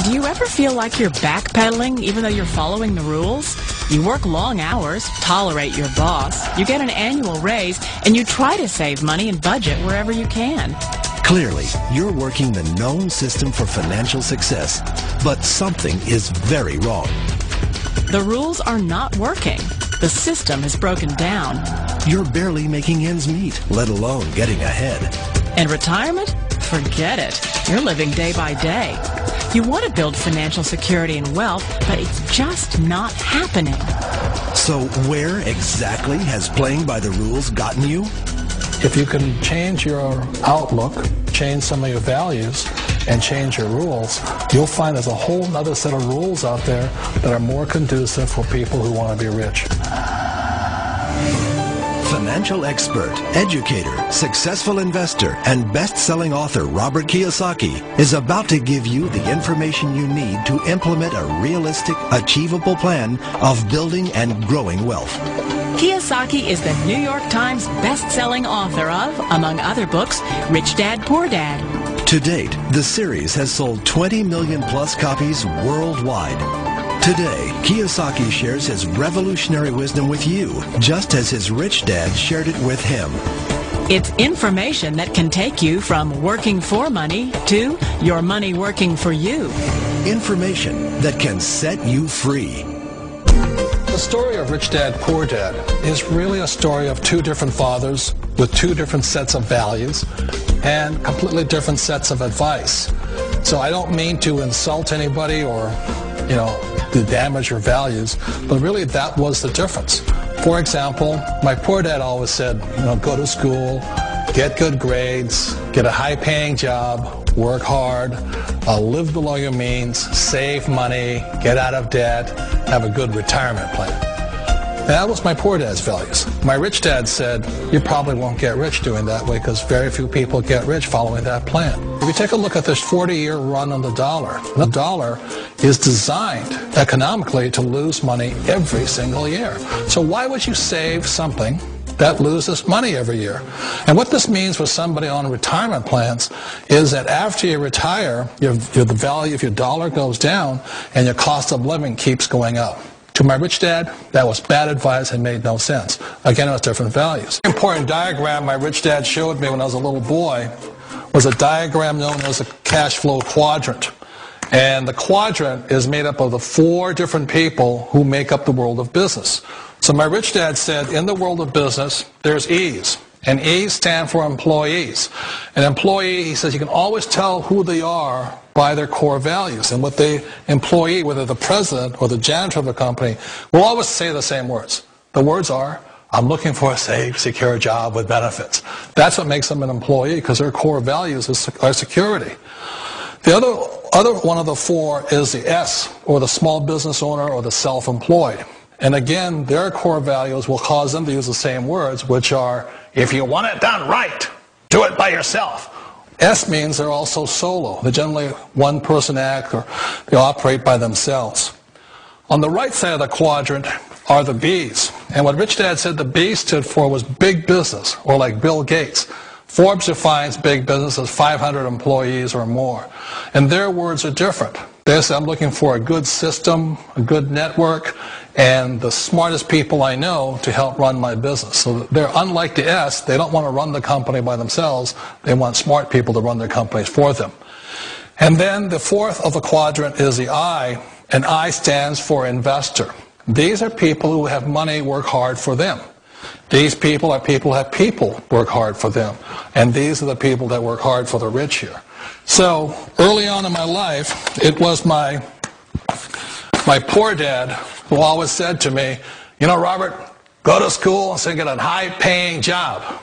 Do you ever feel like you're backpedaling even though you're following the rules? You work long hours, tolerate your boss, you get an annual raise, and you try to save money and budget wherever you can. Clearly, you're working the known system for financial success, but something is very wrong. The rules are not working. The system has broken down. You're barely making ends meet, let alone getting ahead. And retirement? Forget it. You're living day by day. You want to build financial security and wealth, but it's just not happening. So where exactly has playing by the rules gotten you? If you can change your outlook, change some of your values, and change your rules, you'll find there's a whole other set of rules out there that are more conducive for people who want to be rich. Financial expert, educator, successful investor, and best-selling author Robert Kiyosaki is about to give you the information you need to implement a realistic, achievable plan of building and growing wealth. Kiyosaki is the New York Times best-selling author of, among other books, Rich Dad, Poor Dad. To date, the series has sold 20 million plus copies worldwide. Today, Kiyosaki shares his revolutionary wisdom with you, just as his rich dad shared it with him. It's information that can take you from working for money to your money working for you. Information that can set you free. The story of Rich Dad, Poor Dad is really a story of two different fathers with two different sets of values and completely different sets of advice. So I don't mean to insult anybody or, to damage your values, but really that was the difference. For example, my poor dad always said, go to school, get good grades, get a high-paying job, work hard, live below your means, save money, get out of debt, have a good retirement plan. That was my poor dad's values. My rich dad said, you probably won't get rich doing that way because very few people get rich following that plan. If you take a look at this 40-year run on the dollar is designed economically to lose money every single year. So why would you save something that loses money every year? And what this means for somebody on retirement plans is that after you retire, the value of your dollar goes down and your cost of living keeps going up. To my rich dad, that was bad advice and made no sense. Again, it was different values. An important diagram my rich dad showed me when I was a little boy was a diagram known as a cash flow quadrant. And the quadrant is made up of the four different people who make up the world of business. So my rich dad said, in the world of business, there's E's. And E's stand for employees. An employee, he says, you can always tell who they are by their core values. And what the employee, whether the president or the janitor of the company, will always say the same words. The words are, I'm looking for a safe, secure job with benefits. That's what makes them an employee, because their core values are security. The other one of the four is the S, or the small business owner or the self-employed. And again, their core values will cause them to use the same words, which are, if you want it done right, do it by yourself. S means they're also solo. They're generally one-person act, or they operate by themselves. On the right side of the quadrant are the B's. And what Rich Dad said the B stood for was big business, or like Bill Gates. Forbes defines big business as 500 employees or more. And their words are different. They say, I'm looking for a good system, a good network, and the smartest people I know to help run my business. So they're unlike the S. They don't want to run the company by themselves. They want smart people to run their companies for them. And then the fourth of the quadrant is the I, and I stands for investor. These are people who have money work hard for them. These people are people who have people work hard for them. And these are the people that work hard for the rich here. So early on in my life, it was my poor dad who always said to me, Robert, go to school and get a high-paying job.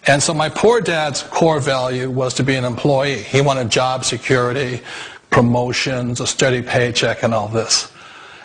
And so my poor dad's core value was to be an employee. He wanted job security, promotions, a steady paycheck, and all this.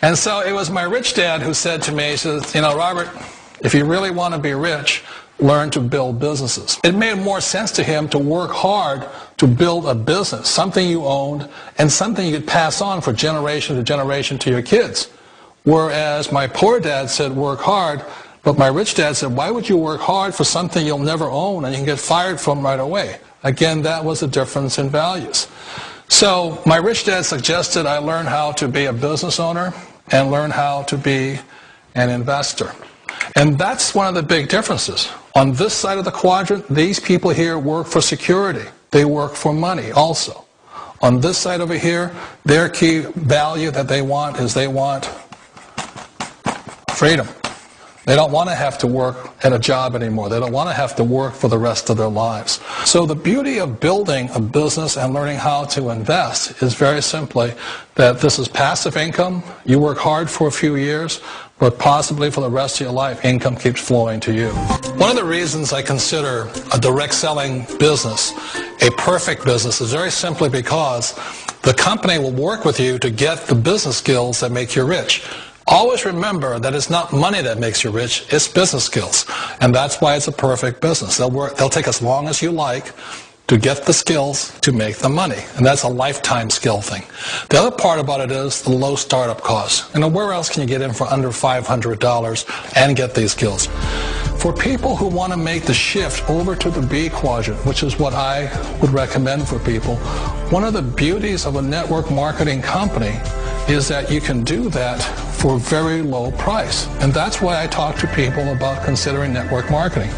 And so it was my rich dad who said to me, he says, Robert, if you really want to be rich, learn to build businesses. It made more sense to him to work hard to build a business, something you owned, and something you could pass on for generation to generation to your kids. Whereas my poor dad said work hard, but my rich dad said, why would you work hard for something you'll never own and you can get fired from right away? Again, that was a difference in values. So my rich dad suggested I learn how to be a business owner and learn how to be an investor. And that's one of the big differences. On this side of the quadrant, these people here work for security. They work for money also. On this side over here, their key value that they want is they want freedom. They don't want to have to work at a job anymore. They don't want to have to work for the rest of their lives. So the beauty of building a business and learning how to invest is very simply that this is passive income. You work hard for a few years, but possibly for the rest of your life, income keeps flowing to you. One of the reasons I consider a direct selling business a perfect business is very simply because the company will work with you to get the business skills that make you rich. Always remember that it's not money that makes you rich, it's business skills. And that's why it's a perfect business. They'll take as long as you like to get the skills to make the money. And that's a lifetime skill thing. The other part about it is the low startup cost. You know, where else can you get in for under $500 and get these skills? For people who want to make the shift over to the B quadrant, which is what I would recommend for people, one of the beauties of a network marketing company is that you can do that for a very low price. And that's why I talk to people about considering network marketing.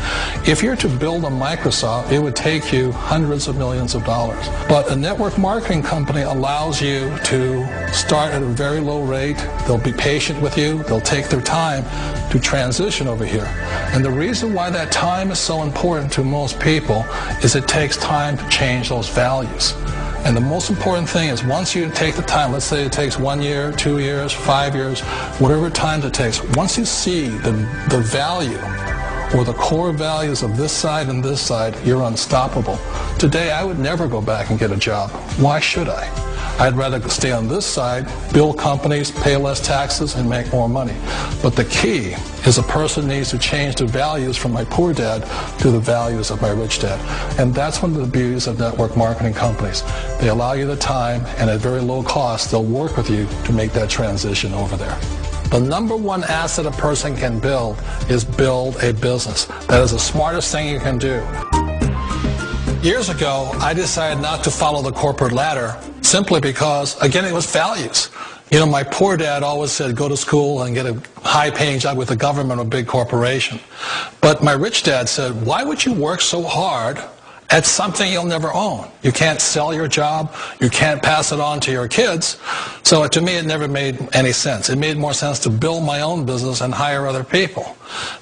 If you're to build a Microsoft, it would take you hundreds of millions of dollars. But a network marketing company allows you to start at a very low rate. They'll be patient with you. They'll take their time to transition over here. And the reason why that time is so important to most people is it takes time to change those values. And the most important thing is once you take the time, let's say it takes 1 year, 2 years, 5 years, whatever time it takes, once you see the value or the core values of this side and this side, you're unstoppable. Today, I would never go back and get a job. Why should I? I'd rather stay on this side, build companies, pay less taxes, and make more money. But the key is a person needs to change the values from my poor dad to the values of my rich dad. And that's one of the beauties of network marketing companies. They allow you the time, and at very low cost, they'll work with you to make that transition over there. The number one asset a person can build is build a business. That is the smartest thing you can do. Years ago, I decided not to follow the corporate ladder simply because, again, it was values. You know, my poor dad always said, go to school and get a high-paying job with the government or a big corporation. But my rich dad said, why would you work so hard at something you'll never own? You can't sell your job. You can't pass it on to your kids. So to me, it never made any sense. It made more sense to build my own business and hire other people.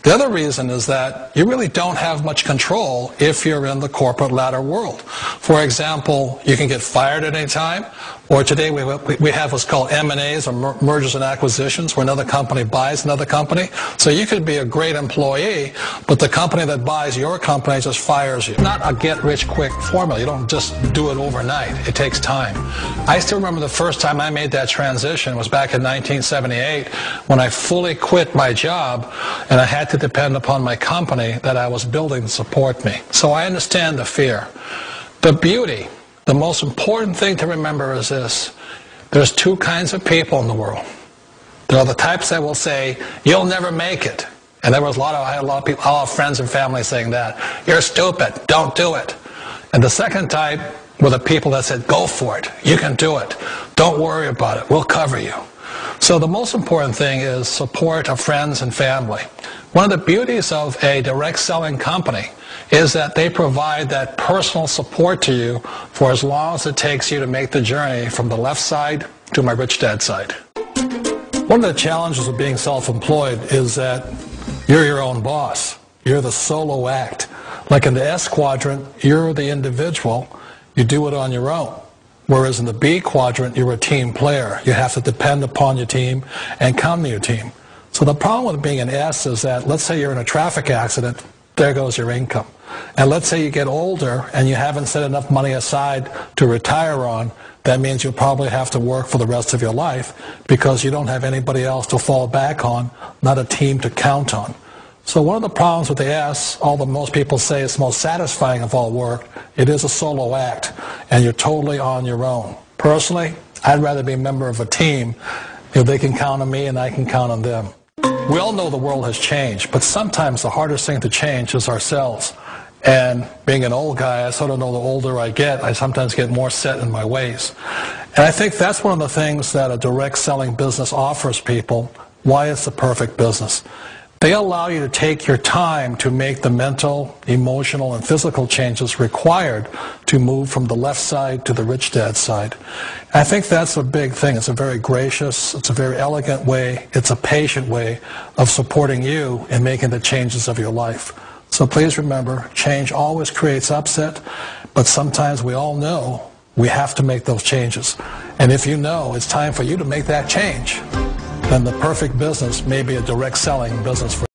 The other reason is that you really don't have much control if you're in the corporate ladder world. For example, you can get fired at any time, or today we have what's called M&As, or mergers and acquisitions, where another company buys another company. So you could be a great employee, but the company that buys your company just fires you. Not a get-rich-quick formula. You don't just do it overnight. It takes time. I still remember the first time I made that transition was back in 1978 when I fully quit my job and I had to depend upon my company that I was building to support me. So I understand the fear. The beauty, the most important thing to remember is this. There's two kinds of people in the world. There are the types that will say, you'll never make it. And there was I had a lot of people, a lot of friends and family saying that. You're stupid, don't do it. And the second type were the people that said, go for it, you can do it. Don't worry about it, we'll cover you. So the most important thing is support of friends and family. One of the beauties of a direct selling company is that they provide that personal support to you for as long as it takes you to make the journey from the left side to my rich dad side. One of the challenges of being self-employed is that you're your own boss. You're the solo act. Like in the S quadrant, you're the individual. You do it on your own. Whereas in the B quadrant, you're a team player. You have to depend upon your team and come to your team. So the problem with being an S is that, let's say you're in a traffic accident, there goes your income. And let's say you get older and you haven't set enough money aside to retire on, that means you'll probably have to work for the rest of your life because you don't have anybody else to fall back on, not a team to count on. So one of the problems with the S, although most people say it's the most satisfying of all work, it is a solo act, and you're totally on your own. Personally, I'd rather be a member of a team if they can count on me and I can count on them. We all know the world has changed, but sometimes the hardest thing to change is ourselves. And being an old guy, I sort of know the older I get, I sometimes get more set in my ways. And I think that's one of the things that a direct selling business offers people, why it's the perfect business. They allow you to take your time to make the mental, emotional, and physical changes required to move from the left side to the rich dad side. And I think that's a big thing. It's a very gracious, it's a very elegant way, it's a patient way of supporting you in making the changes of your life. So please remember, change always creates upset, but sometimes we all know we have to make those changes. And if you know it's time for you to make that change, then the perfect business may be a direct selling business for you.